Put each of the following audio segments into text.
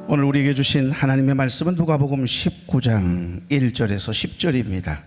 오늘 우리에게 주신 하나님의 말씀은 누가복음 19장 1절에서 10절입니다.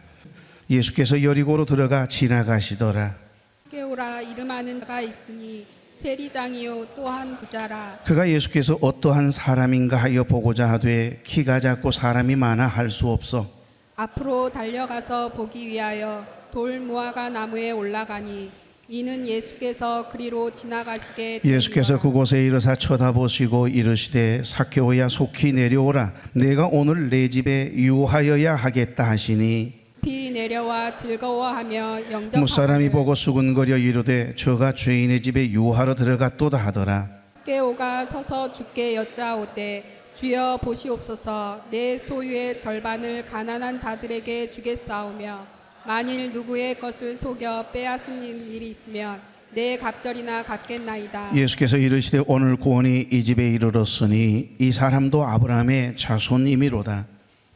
예수께서 여리고로 들어가 지나가시더라. 스게오라 이름하는 자가 있으니 세리장이요 또한 부자라. 그가 예수께서 어떠한 사람인가 하여 보고자 하되 키가 작고 사람이 많아 할 수 없어 앞으로 달려가서 보기 위하여 돌 무화과 나무에 올라가니 이는 예수께서 그리로 지나가시게 예수께서 되니라. 그곳에 이르사 쳐다보시고 이르시되 삭개오야 속히 내려오라 내가 오늘 내 집에 유하여야 하겠다 하시니 비 내려와 즐거워하며 영접하고 무사람이 보고 수군거려 이르되 저가 주인의 집에 유하러 들어갔도다 하더라. 스게오가 서서 주께 여짜오되 주여 보시옵소서 내 소유의 절반을 가난한 자들에게 주겠사오며 만일 누구의 것을 속여 빼앗은 일이 있으면 내 갑절이나 갚겠나이다. 예수께서 이르시되 오늘 구원이 이 집에 이르렀으니 이 사람도 아브라함의 자손이미로다.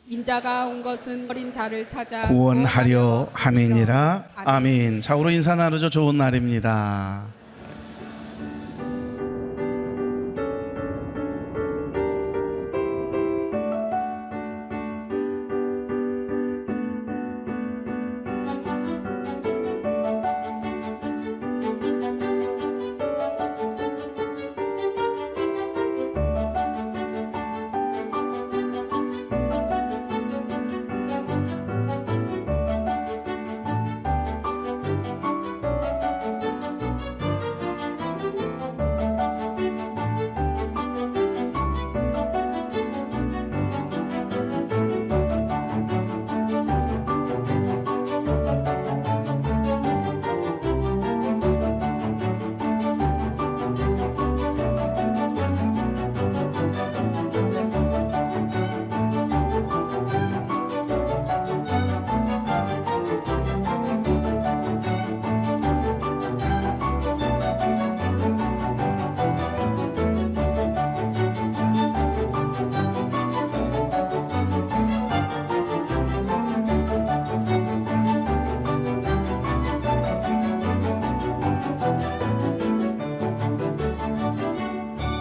인자가 온 것은 어린 자를 찾아 구원하려 함이니라. 아멘. 아멘. 자, 우리 인사 나누죠. 좋은 날입니다.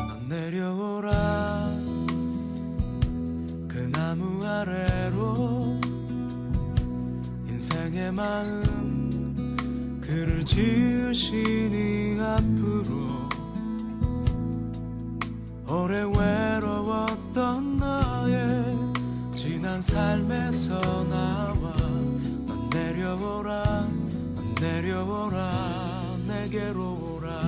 넌 내려오라 그 나무 아래로 인생의 마음 그를 지으시니 앞으로 오래 외로웠던 너의 지난 삶에서 나와 넌 내려오라 넌 내려오라 내게로 오라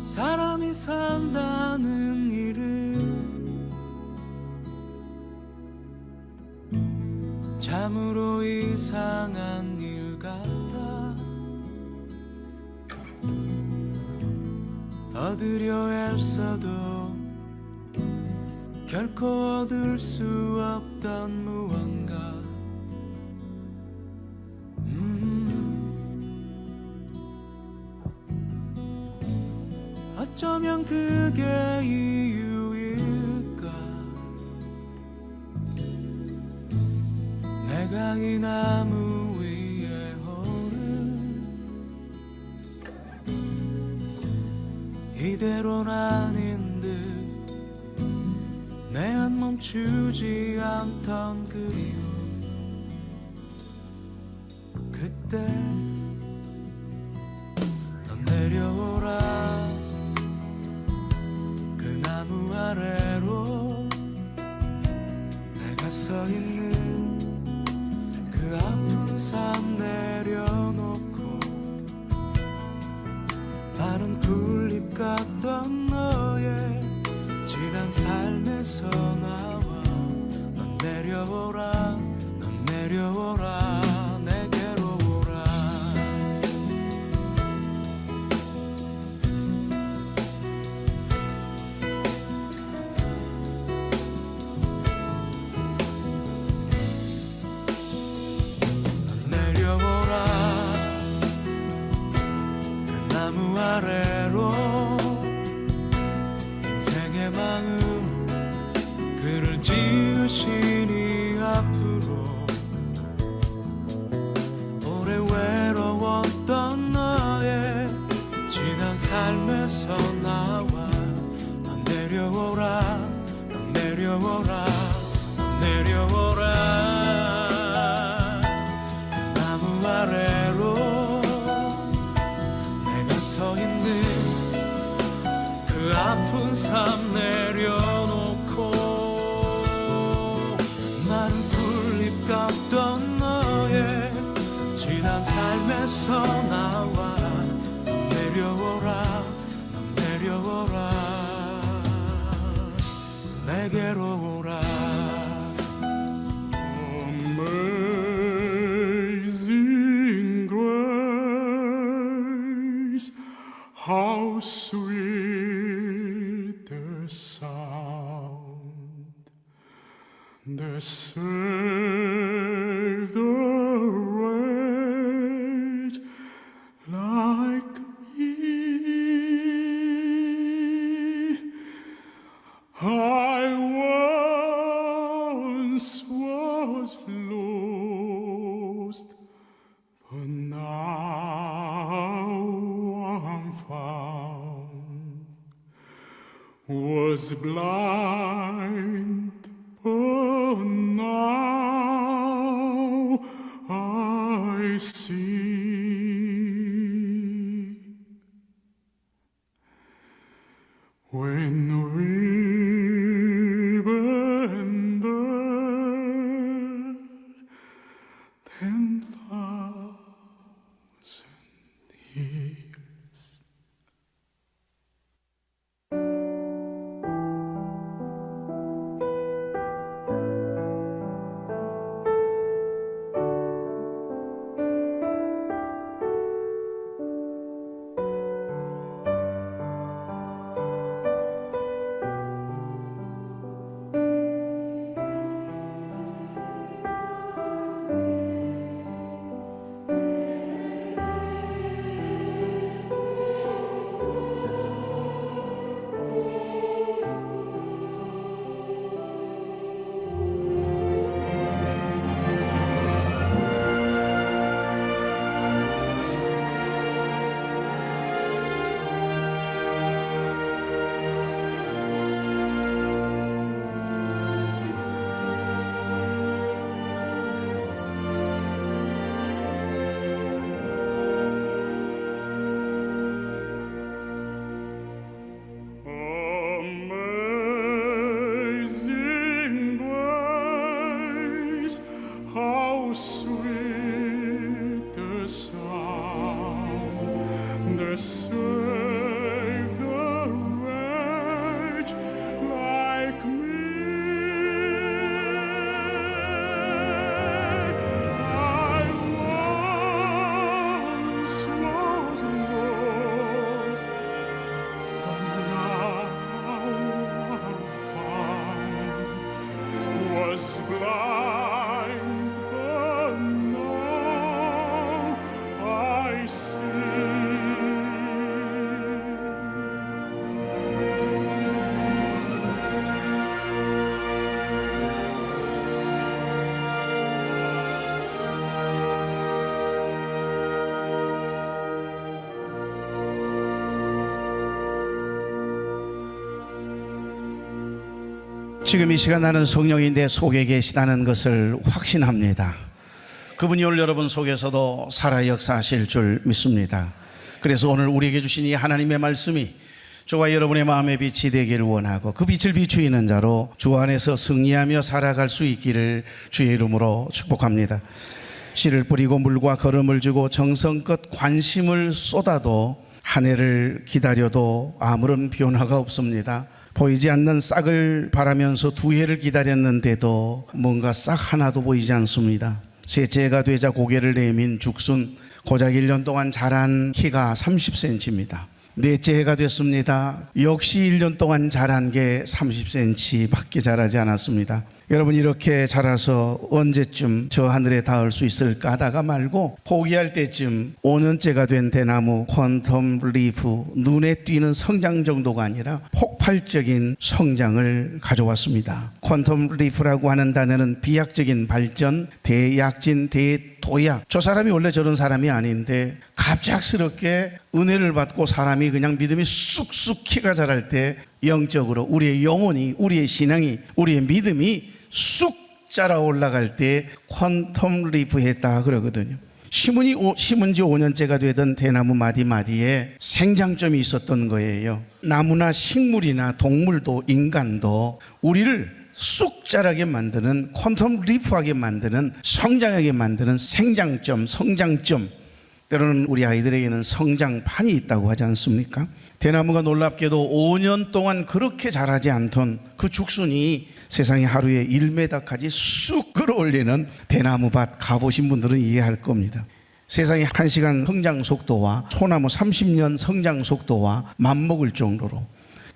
사람이 산다는 일은 참으로 이상한 일 같아 더 들여 애써도 결코 얻을 수 없던 무언가 어쩌면 그게 이유일까 내가 이 나무 위에 오른 이대로는 아닌 듯 내 안 멈추지 않던 그리움 그때 넌 내려오라 그 나무 아래로 내가 서 있는 그 아픈 삶 내려놓고 마른 풀잎 같던 너의 지난 삶에서 나와 넌 내려오라 넌 내려오라 내게로 오라 땅에서 나와 넌 내려오라 넌 내려오라 내게로 오라 Amazing grace How sweet the sound that saved a wretch like me. I once was lost, but now I'm found. Was blind, but now I see. When we've been there 10,000 years. Amazing grace, how sweet the sound that saved a wretch like me. I once was lost, but now I'm found. Was blind, but now I see. 지금 이 시간 나는 성령이 내 속에 계시다는 것을 확신합니다. 그분이 오늘 여러분 속에서도 살아 역사하실 줄 믿습니다. 그래서 오늘 우리에게 주신 이 하나님의 말씀이 저와 여러분의 마음의 빛이 되기를 원하고 그 빛을 비추이는 자로 주 안에서 승리하며 살아갈 수 있기를 주의 이름으로 축복합니다. 씨를 뿌리고 물과 걸음을 주고 정성껏 관심을 쏟아도 한 해를 기다려도 아무런 변화가 없습니다. 보이지 않는 싹을 바라면서 두 해를 기다렸는데도 뭔가 싹 하나도 보이지 않습니다. 셋째가 되자 고개를 내민 죽순, 고작 1년 동안 자란 키가 30cm입니다. 넷째 해가 됐습니다. 역시 1년 동안 자란 게 30cm 밖에 자라지 않았습니다. 여러분, 이렇게 자라서 언제쯤 저 하늘에 닿을 수 있을까 하다가 말고 포기할 때쯤 5년째가 된 대나무 퀀텀 리프, 눈에 띄는 성장 정도가 아니라 폭발적인 성장을 가져왔습니다. 퀀텀 리프라고 하는 단어는 비약적인 발전, 대약진, 대도약. 저 사람이 원래 저런 사람이 아닌데 갑작스럽게 은혜를 받고 사람이 그냥 믿음이 쑥쑥 키가 자랄 때 영적으로 우리의 영혼이, 우리의 신앙이, 우리의 믿음이 쑥 자라 올라갈 때 퀀텀 리프 했다 그러거든요. 심은 지 5년째가 되던 대나무 마디마디에 생장점이 있었던 거예요. 나무나 식물이나 동물도 인간도 우리를 쑥 자라게 만드는, 퀀텀 리프하게 만드는, 성장하게 만드는 생장점, 성장점 때로는 우리 아이들에게는 성장판이 있다고 하지 않습니까? 대나무가 놀랍게도 5년 동안 그렇게 자라지 않던 그 죽순이 세상에 하루에 1m까지 쑥 끌어올리는 대나무밭 가보신 분들은 이해할 겁니다. 세상에 1시간 성장 속도와 소나무 30년 성장 속도와 맞먹을 정도로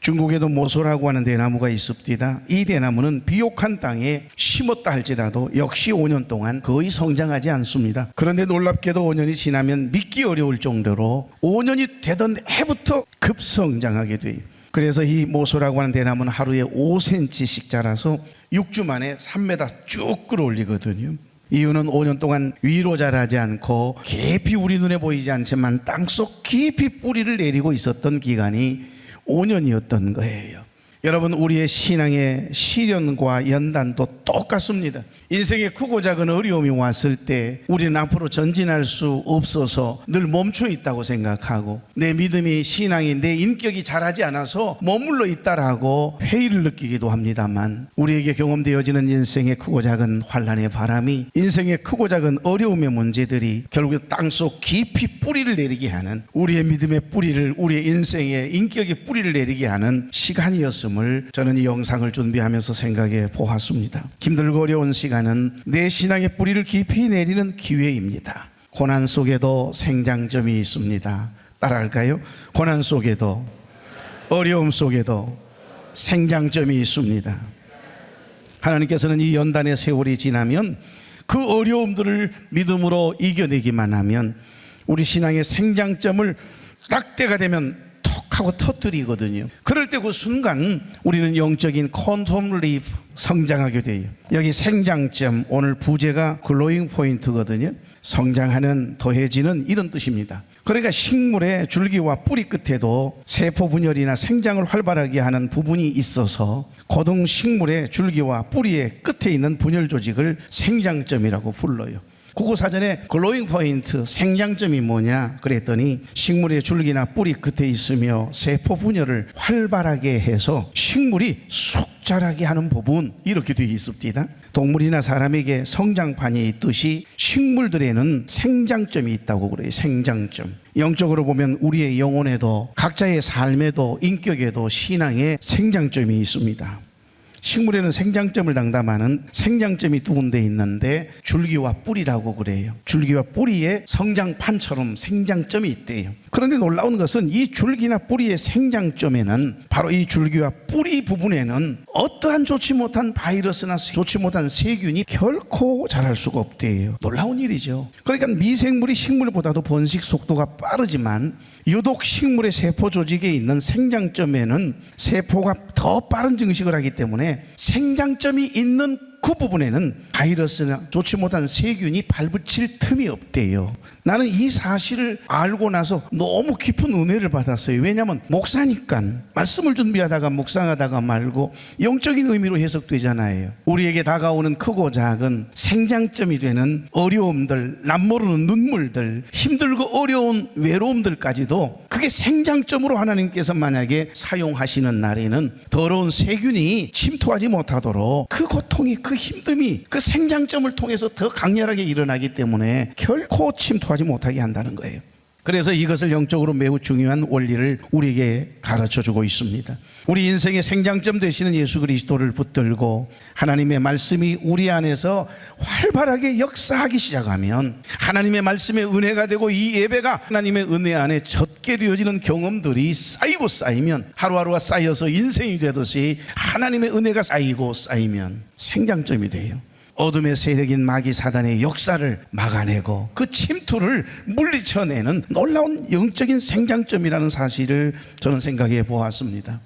중국에도 모소라고 하는 대나무가 있습니다. 이 대나무는 비옥한 땅에 심었다 할지라도 역시 5년 동안 거의 성장하지 않습니다. 그런데 놀랍게도 5년이 지나면 믿기 어려울 정도로 5년이 되던 해부터 급성장하게 돼요. 그래서 이 모소라고 하는 대나무는 하루에 5cm씩 자라서 6주 만에 3m 쭉 끌어올리거든요. 이유는 5년 동안 위로 자라지 않고 깊이 우리 눈에 보이지 않지만 땅속 깊이 뿌리를 내리고 있었던 기간이 5년이었던 거예요. 여러분, 우리의 신앙의 시련과 연단도 똑같습니다. 인생의 크고 작은 어려움이 왔을 때 우리는 앞으로 전진할 수 없어서 늘 멈춰 있다고 생각하고 내 믿음이, 신앙이, 내 인격이 자라지 않아서 머물러 있다라고 회의를 느끼기도 합니다만, 우리에게 경험되어지는 인생의 크고 작은 환난의 바람이, 인생의 크고 작은 어려움의 문제들이 결국 땅속 깊이 뿌리를 내리게 하는, 우리의 믿음의 뿌리를, 우리의 인생의 인격의 뿌리를 내리게 하는 시간이었습니다. 저는 이 영상을 준비하면서 생각해 보았습니다. 힘들고 어려운 시간은 내 신앙의 뿌리를 깊이 내리는 기회입니다. 고난 속에도 생장점이 있습니다. 따라할까요? 고난 속에도, 어려움 속에도 생장점이 있습니다. 하나님께서는 이 연단의 세월이 지나면 그 어려움들을 믿음으로 이겨내기만 하면 우리 신앙의 생장점을 딱 때가 되면 하고 터뜨리거든요. 그럴 때 그 순간 우리는 영적인 퀀텀 리프, 성장하게 돼요. 여기 생장점, 오늘 부제가 글로잉 포인트거든요. 성장하는, 더해지는, 이런 뜻입니다. 그러니까 식물의 줄기와 뿌리 끝에도 세포 분열이나 생장을 활발하게 하는 부분이 있어서 고등 식물의 줄기와 뿌리의 끝에 있는 분열 조직을 생장점이라고 불러요. 국어사전에 글로잉 포인트, 생장점이 뭐냐 그랬더니 식물의 줄기나 뿌리 끝에 있으며 세포 분열을 활발하게 해서 식물이 쑥 자라게 하는 부분, 이렇게 되어 있습니다. 동물이나 사람에게 성장판이 있듯이 식물들에는 생장점이 있다고 그래요. 생장점. 영적으로 보면 우리의 영혼에도, 각자의 삶에도, 인격에도 신앙의 생장점이 있습니다. 식물에는 생장점을 장담하는 생장점이 두 군데 있는데 줄기와 뿌리라고 그래요. 줄기와 뿌리에 성장판처럼 생장점이 있대요. 그런데 놀라운 것은 이 줄기나 뿌리의 생장점에는, 바로 이 줄기와 뿌리 부분에는 어떠한 좋지 못한 바이러스나 좋지 못한 세균이 결코 자랄 수가 없대요. 놀라운 일이죠. 그러니까 미생물이 식물보다도 번식 속도가 빠르지만 유독 식물의 세포 조직에 있는 생장점에는 세포가 더 빠른 증식을 하기 때문에 생장점이 있는 그 부분에는 바이러스나 좋지 못한 세균이 발붙일 틈이 없대요. 나는 이 사실을 알고 나서 너무 깊은 은혜를 받았어요. 왜냐하면 목사니까 말씀을 준비하다가 묵상하다가 말고 영적인 의미로 해석되잖아요. 우리에게 다가오는 크고 작은 생장점이 되는 어려움들, 남모르는 눈물들, 힘들고 어려운 외로움들까지도 그게 생장점으로 하나님께서 만약에 사용하시는 날에는 더러운 세균이 침투하지 못하도록 그 고통이, 그 힘듦이 그 생장점을 통해서 더 강렬하게 일어나기 때문에 결코 침투하지 못하게 한다는 거예요. 그래서 이것을 영적으로 매우 중요한 원리를 우리에게 가르쳐주고 있습니다. 우리 인생의 생장점 되시는 예수 그리스도를 붙들고 하나님의 말씀이 우리 안에서 활발하게 역사하기 시작하면 하나님의 말씀의 은혜가 되고 이 예배가 하나님의 은혜 안에 젖게 되어지는 경험들이 쌓이고 쌓이면, 하루하루가 쌓여서 인생이 되듯이 하나님의 은혜가 쌓이고 쌓이면 생장점이 돼요. 어둠의 세력인 마귀 사단의 역사를 막아내고 그 침투를 물리쳐내는 놀라운 영적인 생장점이라는 사실을 저는 생각해 보았습니다.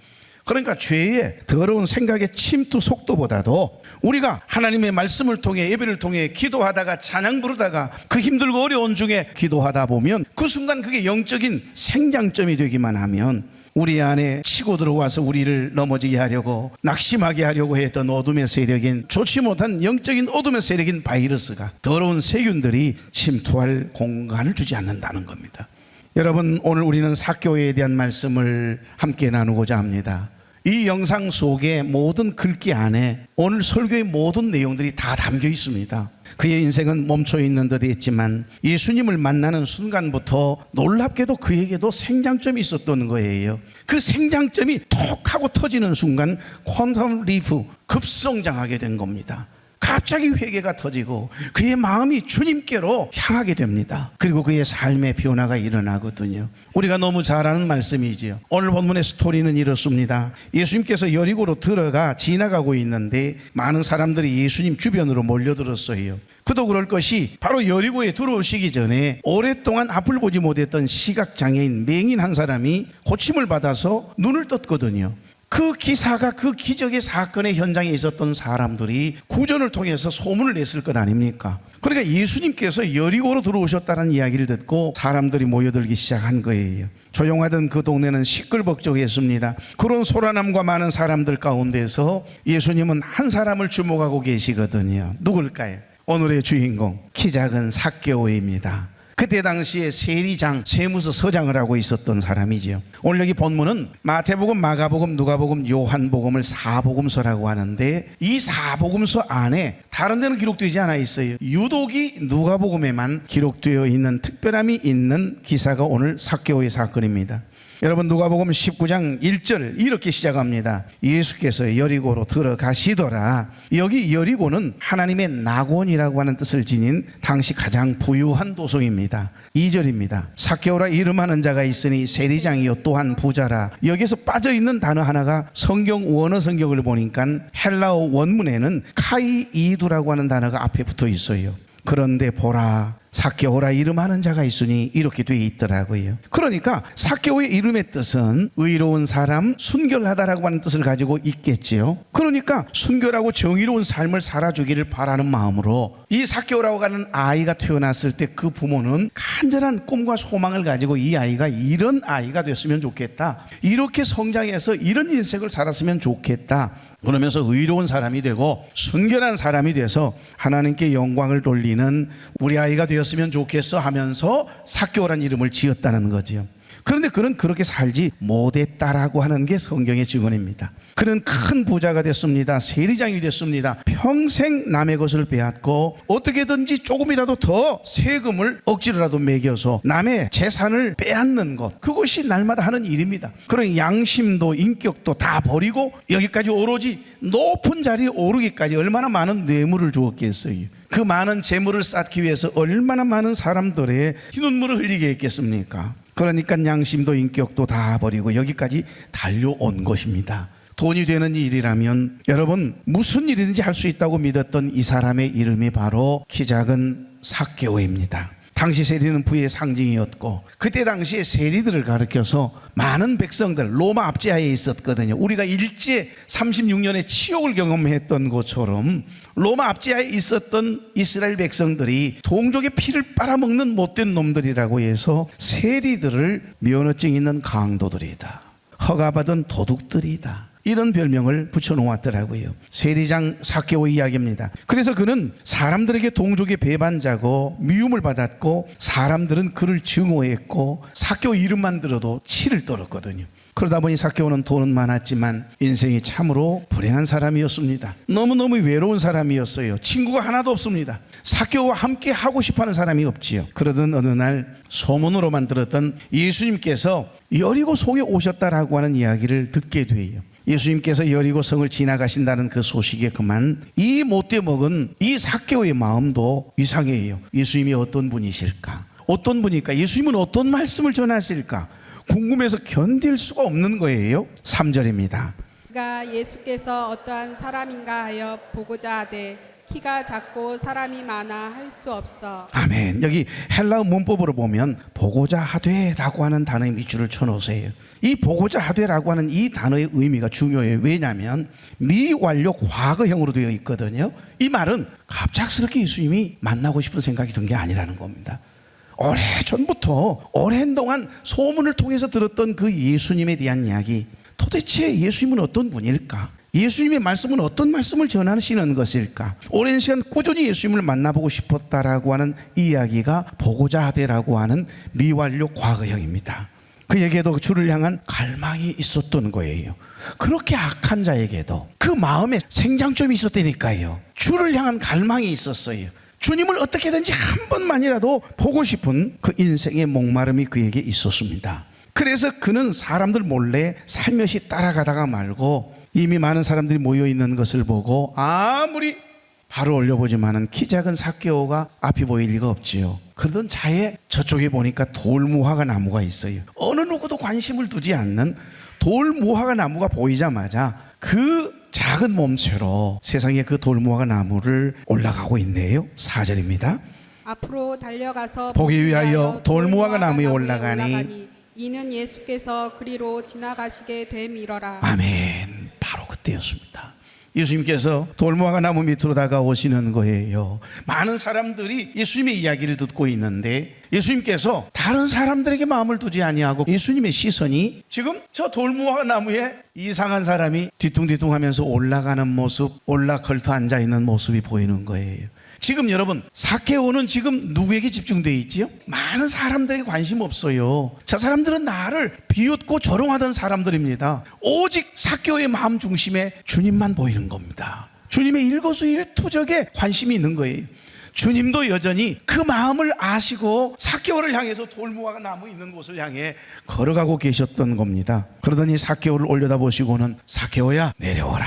그러니까 죄의 더러운 생각의 침투 속도보다도 우리가 하나님의 말씀을 통해, 예배를 통해 기도하다가 찬양 부르다가 그 힘들고 어려운 중에 기도하다 보면 그 순간 그게 영적인 생장점이 되기만 하면 우리 안에 치고 들어와서 우리를 넘어지게 하려고, 낙심하게 하려고 했던 어둠의 세력인, 좋지 못한 영적인 어둠의 세력인 바이러스가, 더러운 세균들이 침투할 공간을 주지 않는다는 겁니다. 여러분, 오늘 우리는 사교회에 대한 말씀을 함께 나누고자 합니다. 이 영상 속에 모든 글귀 안에 오늘 설교의 모든 내용들이 다 담겨 있습니다. 그의 인생은 멈춰 있는 듯 했지만 예수님을 만나는 순간부터 놀랍게도 그에게도 생장점이 있었던 거예요. 그 생장점이 톡 하고 터지는 순간 퀀텀 리프, 급성장하게 된 겁니다. 갑자기 회개가 터지고 그의 마음이 주님께로 향하게 됩니다. 그리고 그의 삶의 변화가 일어나거든요. 우리가 너무 잘 아는 말씀이지요. 오늘 본문의 스토리는 이렇습니다. 예수님께서 여리고로 들어가 지나가고 있는데 많은 사람들이 예수님 주변으로 몰려들었어요. 그도 그럴 것이 바로 여리고에 들어오시기 전에 오랫동안 앞을 보지 못했던 시각장애인 맹인 한 사람이 고침을 받아서 눈을 떴거든요. 그 기사가 그 기적의 사건의 현장에 있었던 사람들이 구전을 통해서 소문을 냈을 것 아닙니까? 그러니까 예수님께서 여리고로 들어오셨다는 이야기를 듣고 사람들이 모여들기 시작한 거예요. 조용하던 그 동네는 시끌벅적했습니다. 그런 소란함과 많은 사람들 가운데서 예수님은 한 사람을 주목하고 계시거든요. 누굴까요? 오늘의 주인공, 키 작은 삭개오입니다. 그때 당시에 세리장, 세무서 서장을 하고 있었던 사람이죠. 오늘 여기 본문은 마태복음, 마가복음, 누가복음, 요한복음을 사복음서라고 하는데 이 사복음서 안에 다른 데는 기록되지 않아 있어요. 유독이 누가복음에만 기록되어 있는 특별함이 있는 기사가 오늘 삭개오의 사건입니다. 여러분, 누가복음 19장 1절 이렇게 시작합니다. 예수께서 여리고로 들어가시더라. 여기 여리고는 하나님의 낙원이라고 하는 뜻을 지닌 당시 가장 부유한 도성입니다. 2절입니다. 삭개오라 이름하는 자가 있으니 세리장이요 또한 부자라. 여기서 빠져있는 단어 하나가 성경 원어 성경을 보니까 헬라어 원문에는 카이이두라고 하는 단어가 앞에 붙어 있어요. 그런데 보라, 삭개오라 이름하는 자가 있으니 이렇게 되어 있더라고요. 그러니까 삭개오의 이름의 뜻은 의로운 사람, 순결하다라고 하는 뜻을 가지고 있겠지요. 그러니까 순결하고 정의로운 삶을 살아주기를 바라는 마음으로 이 삭개오라고 하는 아이가 태어났을 때 그 부모는 간절한 꿈과 소망을 가지고 이 아이가 이런 아이가 됐으면 좋겠다, 이렇게 성장해서 이런 인생을 살았으면 좋겠다, 그러면서 의로운 사람이 되고 순결한 사람이 돼서 하나님께 영광을 돌리는 우리 아이가 되었으면 좋겠어 하면서 삭개오라는 이름을 지었다는 거지요. 그런데 그는 그렇게 살지 못했다라고 하는 게 성경의 증언입니다. 그는 큰 부자가 됐습니다. 세리장이 됐습니다. 평생 남의 것을 빼앗고 어떻게든지 조금이라도 더 세금을 억지로라도 매겨서 남의 재산을 빼앗는 것, 그것이 날마다 하는 일입니다. 그런 양심도 인격도 다 버리고 여기까지 오로지 높은 자리에 오르기까지 얼마나 많은 뇌물을 주었겠어요. 그 많은 재물을 쌓기 위해서 얼마나 많은 사람들의 피눈물을 흘리게 했겠습니까? 그러니까 양심도 인격도 다 버리고 여기까지 달려온 것입니다. 돈이 되는 일이라면 여러분 무슨 일이든지 할 수 있다고 믿었던 이 사람의 이름이 바로 키 작은 삭개오입니다. 당시 세리는 부의 상징이었고 그때 당시에 세리들을 가리켜서 많은 백성들 로마 압제하에 있었거든요. 우리가 일제 36년의 치욕을 경험했던 것처럼 로마 압제하에 있었던 이스라엘 백성들이 동족의 피를 빨아먹는 못된 놈들이라고 해서 세리들을 면허증 있는 강도들이다, 허가받은 도둑들이다, 이런 별명을 붙여놓았더라고요. 세리장 삭개오 이야기입니다. 그래서 그는 사람들에게 동족의 배반자고 미움을 받았고 사람들은 그를 증오했고 삭개오 이름만 들어도 치를 떨었거든요. 그러다 보니 삭개오는 돈은 많았지만 인생이 참으로 불행한 사람이었습니다. 너무너무 외로운 사람이었어요. 친구가 하나도 없습니다. 삭개오와 함께 하고 싶어하는 사람이 없지요. 그러던 어느 날 소문으로만 들었던 예수님께서 여리고 성에 오셨다라고 하는 이야기를 듣게 돼요. 예수님께서 여리고 성을 지나가신다는 그 소식에 그만 이 못돼 먹은 이 삭개오의 마음도 이상해요. 예수님이 어떤 분이실까? 어떤 분일까? 예수님은 어떤 말씀을 전하실까? 궁금해서 견딜 수가 없는 거예요. 3절입니다. 그가 예수께서 어떠한 사람인가 하여 보고자 하되 키가 작고 사람이 많아 할 수 없어. 아멘. 여기 헬라어 문법으로 보면 보고자 하되라고 하는 단어에 밑줄을 쳐놓으세요. 이 보고자 하되라고 하는 이 단어의 의미가 중요해요. 왜냐하면 미완료 과거형으로 되어 있거든요. 이 말은 갑작스럽게 예수님이 만나고 싶은 생각이 든 게 아니라는 겁니다. 오래전부터 오랜 동안 소문을 통해서 들었던 그 예수님에 대한 이야기, 도대체 예수님은 어떤 분일까? 예수님의 말씀은 어떤 말씀을 전하시는 것일까? 오랜 시간 꾸준히 예수님을 만나보고 싶었다라고 하는 이야기가 보고자 하되라고 하는 미완료 과거형입니다. 그에게도 주를 향한 갈망이 있었던 거예요. 그렇게 악한 자에게도 그 마음에 생장점이 있었다니까요. 주를 향한 갈망이 있었어요. 주님을 어떻게든지 한 번만이라도 보고 싶은 그 인생의 목마름이 그에게 있었습니다. 그래서 그는 사람들 몰래 살며시 따라가다가 말고 이미 많은 사람들이 모여있는 것을 보고 아무리 발을 올려보지만은 키 작은 삭개오가 앞이 보일 리가 없지요. 그러던 차에 저쪽에 보니까 돌무화과 나무가 있어요. 어느 누구도 관심을 두지 않는 돌무화과 나무가 보이자마자 그 작은 몸체로 세상에 그 돌무화과 나무를 올라가고 있네요. 4절입니다. 앞으로 달려가서 보기 위하여 돌무화과 나무에 올라가니 이는 예수께서 그리로 지나가시게 됨이러라. 아멘. 바로 그때였습니다. 예수님께서 돌무화과 나무 밑으로 다가오시는 거예요. 많은 사람들이 예수님의 이야기를 듣고 있는데 예수님께서 다른 사람들에게 마음을 두지 아니하고 예수님의 시선이 지금 저 돌무화과 나무에 이상한 사람이 뒤뚱뒤뚱하면서 올라가는 모습, 올라 걸터 앉아있는 모습이 보이는 거예요. 지금 여러분, 삭개오는 지금 누구에게 집중되어 있지요? 많은 사람들에게 관심 없어요. 저 사람들은 나를 비웃고 조롱하던 사람들입니다. 오직 삭개오의 마음 중심에 주님만 보이는 겁니다. 주님의 일거수일투족에 관심이 있는 거예요. 주님도 여전히 그 마음을 아시고 삭개오를 향해서 돌무화과 나무 있는 곳을 향해 걸어가고 계셨던 겁니다. 그러더니 삭개오를 올려다보시고는 삭개오야, 내려오라.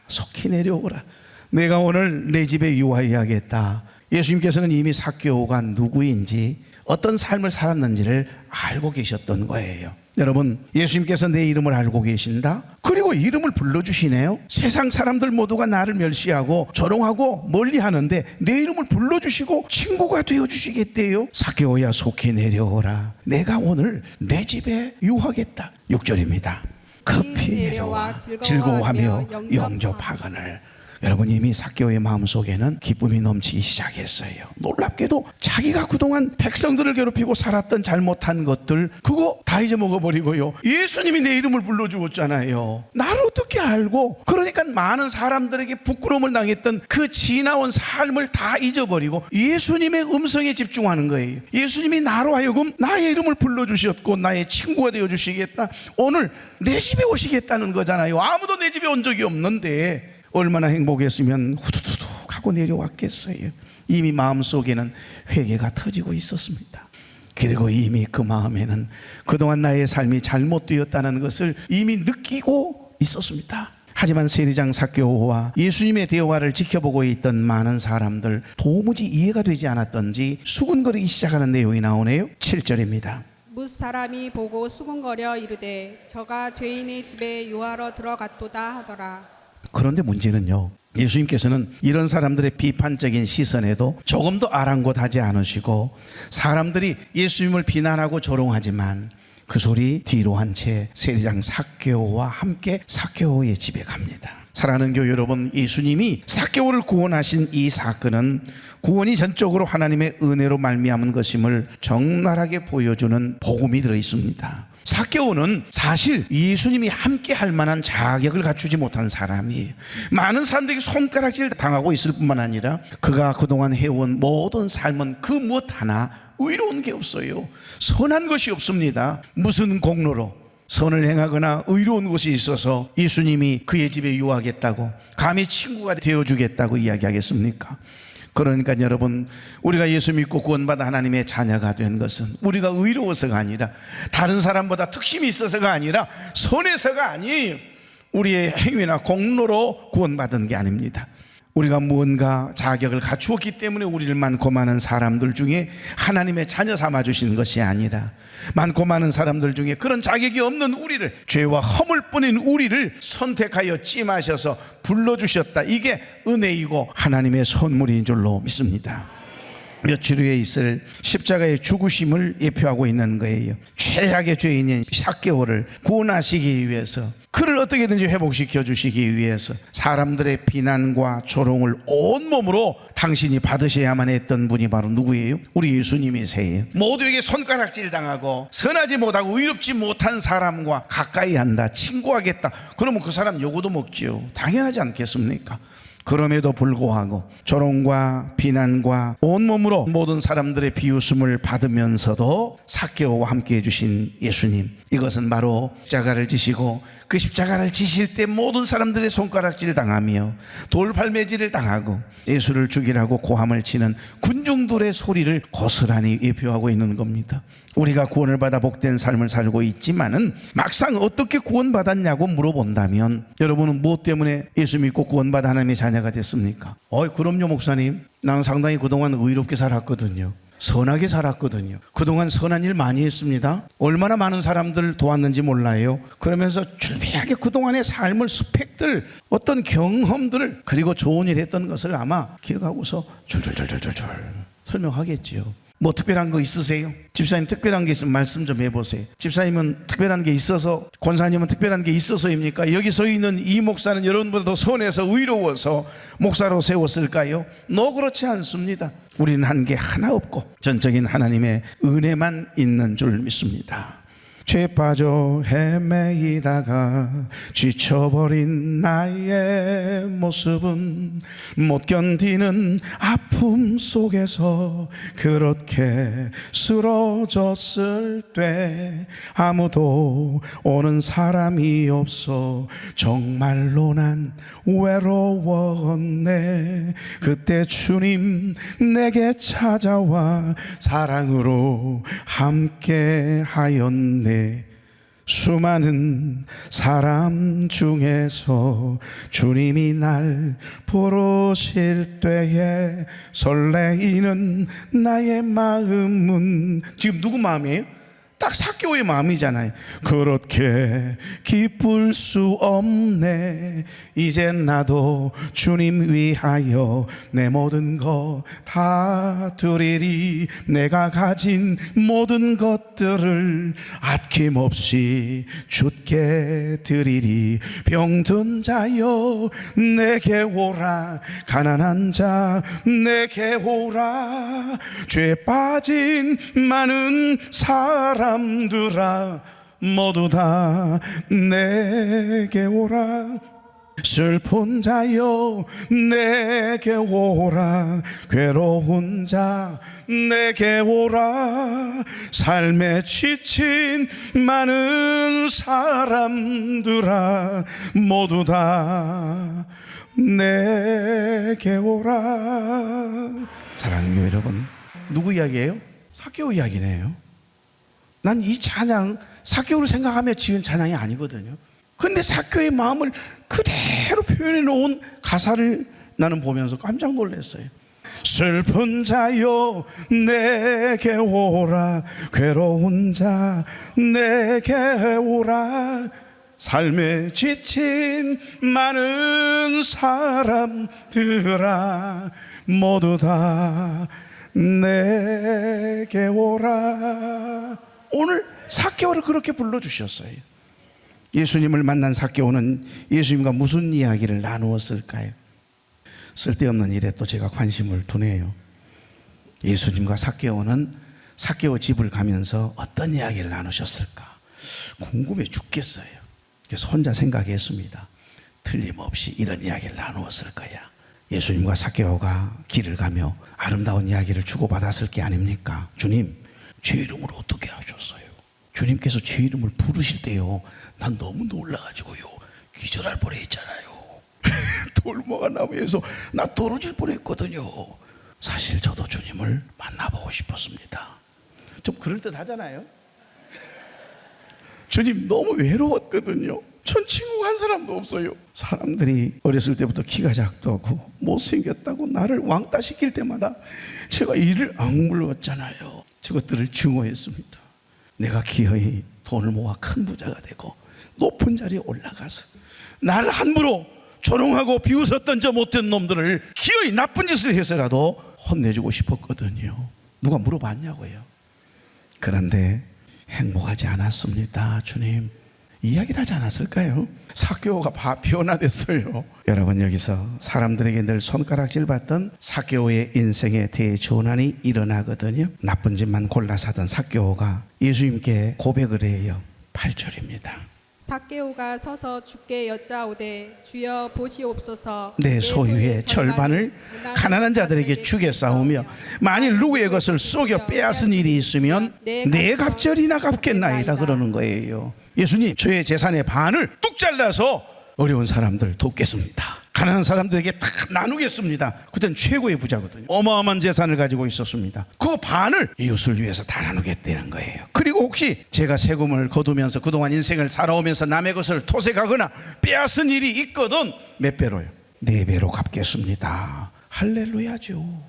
속히 내려오라. 내가 오늘 내 집에 유하여야겠다. 예수님께서는 이미 삭개오가 누구인지 어떤 삶을 살았는지를 알고 계셨던 거예요. 여러분, 예수님께서 내 이름을 알고 계신다? 그리고 이름을 불러주시네요. 세상 사람들 모두가 나를 멸시하고 조롱하고 멀리하는데 내 이름을 불러주시고 친구가 되어주시겠대요. 삭개오야, 속히 내려오라. 내가 오늘 내 집에 유하겠다. 6절입니다. 급히 내려와 즐거워하며 영접하거늘. 여러분, 이미 삭개오의 마음속에는 기쁨이 넘치기 시작했어요. 놀랍게도 자기가 그동안 백성들을 괴롭히고 살았던 잘못한 것들 그거 다 잊어먹어버리고요, 예수님이 내 이름을 불러주었잖아요. 나를 어떻게 알고, 그러니까 많은 사람들에게 부끄러움을 당했던 그 지나온 삶을 다 잊어버리고 예수님의 음성에 집중하는 거예요. 예수님이 나로 하여금 나의 이름을 불러주셨고 나의 친구가 되어주시겠다, 오늘 내 집에 오시겠다는 거잖아요. 아무도 내 집에 온 적이 없는데 얼마나 행복했으면 후두두둑 하고 내려왔겠어요. 이미 마음속에는 회개가 터지고 있었습니다. 그리고 이미 그 마음에는 그동안 나의 삶이 잘못되었다는 것을 이미 느끼고 있었습니다. 하지만 세리장 삭개오와 예수님의 대화를 지켜보고 있던 많은 사람들 도무지 이해가 되지 않았던지 수군거리기 시작하는 내용이 나오네요. 7절입니다. 뭇 사람이 보고 수군거려 이르되 저가 죄인의 집에 유하러 들어갔도다 하더라. 그런데 문제는요, 예수님께서는 이런 사람들의 비판적인 시선에도 조금도 아랑곳하지 않으시고 사람들이 예수님을 비난하고 조롱하지만 그 소리 뒤로 한 채 세리장 삭개오와 함께 삭개오의 집에 갑니다. 사랑하는 교회 여러분, 예수님이 삭개오를 구원하신 이 사건은 구원이 전적으로 하나님의 은혜로 말미암은 것임을 적나라하게 보여주는 복음이 들어있습니다. 삭개오는 사실 예수님이 함께 할 만한 자격을 갖추지 못한 사람이에요. 많은 사람들에게 손가락질 당하고 있을 뿐만 아니라 그가 그동안 해온 모든 삶은 그 무엇 하나 의로운 게 없어요. 선한 것이 없습니다. 무슨 공로로 선을 행하거나 의로운 것이 있어서 예수님이 그의 집에 유하겠다고, 감히 친구가 되어주겠다고 이야기하겠습니까? 그러니까 여러분, 우리가 예수 믿고 구원받아 하나님의 자녀가 된 것은 우리가 의로워서가 아니라, 다른 사람보다 특심이 있어서가 아니라, 선해서가 아니에요. 우리의 행위나 공로로 구원받은 게 아닙니다. 우리가 무언가 자격을 갖추었기 때문에 우리를 많고 많은 사람들 중에 하나님의 자녀 삼아주신 것이 아니라, 많고 많은 사람들 중에 그런 자격이 없는 우리를, 죄와 허물 뿐인 우리를 선택하여 찜하셔서 불러주셨다. 이게 은혜이고 하나님의 선물인 줄로 믿습니다. 며칠 후에 있을 십자가의 죽으심을 예표하고 있는 거예요. 최악의 죄인인 삭개오를 구원하시기 위해서, 그를 어떻게든지 회복시켜 주시기 위해서 사람들의 비난과 조롱을 온몸으로 당신이 받으셔야만 했던 분이 바로 누구예요? 우리 예수님이세요. 모두에게 손가락질 당하고 선하지 못하고 의롭지 못한 사람과 가까이 한다, 친구하겠다, 그러면 그 사람 요구도 먹지요. 당연하지 않겠습니까? 그럼에도 불구하고 조롱과 비난과 온몸으로 모든 사람들의 비웃음을 받으면서도 삭개오와 함께 해주신 예수님, 이것은 바로 십자가를 지시고 그 십자가를 지실 때 모든 사람들의 손가락질 당하며 돌팔매질을 당하고 예수를 죽이라고 고함을 치는 군중들의 소리를 고스란히 예표하고 있는 겁니다. 우리가 구원을 받아 복된 삶을 살고 있지만은 막상 어떻게 구원받았냐고 물어본다면 여러분은 무엇 때문에 예수 믿고 구원받아 하나님의 자녀가 됐습니까? 그럼요 목사님, 나는 상당히 그동안 의롭게 살았거든요. 선하게 살았거든요. 그동안 선한 일 많이 했습니다. 얼마나 많은 사람들 도왔는지 몰라요. 그러면서 줄비하게 그동안의 삶을, 스펙들, 어떤 경험들을, 그리고 좋은 일 했던 것을 아마 기억하고서 줄줄줄줄줄 설명하겠지요. 뭐 특별한 거 있으세요? 집사님 특별한 게 있으면 말씀 좀 해보세요. 집사님은 특별한 게 있어서, 권사님은 특별한 게 있어서입니까? 여기 서 있는 이 목사는 여러분보다 더 선해서 의로워서 목사로 세웠을까요? 그렇지 않습니다. 우리는 한 게 하나 없고 전적인 하나님의 은혜만 있는 줄 믿습니다. 죄 빠져 헤매이다가 지쳐버린 나의 모습은 못 견디는 아픔 속에서 그렇게 쓰러졌을 때 아무도 오는 사람이 없어 정말로 난 외로웠네. 그때 주님 내게 찾아와 사랑으로 함께 하였네. 수많은 사람 중에서 주님이 날 부르실 때에 설레이는 나의 마음은 지금 누구 마음이에요? 딱 삭개오의 마음이잖아요. 그렇게 기쁠 수 없네. 이제 나도 주님 위하여 내 모든 것 다 드리리. 내가 가진 모든 것들을 아낌없이 주께 드리리. 병든 자여 내게 오라. 가난한 자 내게 오라. 죄 빠진 많은 사람들아 모두 다 내게 오라. 슬픈 자여 내게 오라. 괴로운 자 내게 오라. 삶에 지친 많은 사람들아 모두 다 내게 오라. 사랑하는 교회 여러분, 누구 이야기예요? 삭개오 이야기네요. 난 이 찬양 삭개오를 생각하며 지은 찬양이 아니거든요. 근데 삭개오의 마음을 그대로 표현해 놓은 가사를 나는 보면서 깜짝 놀랐어요. 슬픈 자여 내게 오라. 괴로운 자 내게 오라. 삶에 지친 많은 사람들아 모두 다 내게 오라. 오늘 삭개오를 그렇게 불러주셨어요. 예수님을 만난 삭개오는 예수님과 무슨 이야기를 나누었을까요? 쓸데없는 일에 또 제가 관심을 두네요. 예수님과 삭개오는 삭개오 집을 가면서 어떤 이야기를 나누셨을까 궁금해 죽겠어요. 그래서 혼자 생각했습니다. 틀림없이 이런 이야기를 나누었을 거야. 예수님과 삭개오가 길을 가며 아름다운 이야기를 주고받았을 게 아닙니까? 주님, 제 이름을 어떻게 하셨어요? 주님께서 제 이름을 부르실 때요, 난 너무 놀라가지고요 기절할 뻔했잖아요. 돌모가 나무에서 나 떨어질 뻔했거든요. 사실 저도 주님을 만나보고 싶었습니다. 좀 그럴듯하잖아요. 주님 너무 외로웠거든요. 전 친구가 한 사람도 없어요. 사람들이 어렸을 때부터 키가 작다고 못생겼다고 나를 왕따 시킬 때마다 제가 이를 악물었잖아요. 저것들을 증오했습니다. 내가 기어이 돈을 모아 큰 부자가 되고 높은 자리에 올라가서 나를 함부로 조롱하고 비웃었던 저 못된 놈들을 기어이 나쁜 짓을 해서라도 혼내주고 싶었거든요. 누가 물어봤냐고요. 그런데 행복하지 않았습니다. 주님, 이야기를 하지 않았을까요? 삭개오가 변화됐어요. 여러분, 여기서 사람들에게 늘 손가락질 받던 삭개오의 인생에 대전환이 일어나거든요. 나쁜 짓만 골라서 하던 삭개오가 예수님께 고백을 해요. 8절입니다. 삭개오가 서서 주께 여짜오되 주여 보시옵소서 내 소유의 절반을 가난한 자들에게 주겠사오며 만일 누구의 것을 속여 빼앗은 일이 있으면 내 갑절이나 갚겠나이다 그러는 거예요. 예수님, 저의 재산의 반을 뚝 잘라서 어려운 사람들 돕겠습니다. 가난한 사람들에게 다 나누겠습니다. 그땐 최고의 부자거든요. 어마어마한 재산을 가지고 있었습니다. 그 반을 이웃을 위해서 다 나누겠다는 거예요. 그리고 혹시 제가 세금을 거두면서 그동안 인생을 살아오면서 남의 것을 토색하거나 빼앗은 일이 있거든 몇 배로요? 4배로 갚겠습니다. 할렐루야죠.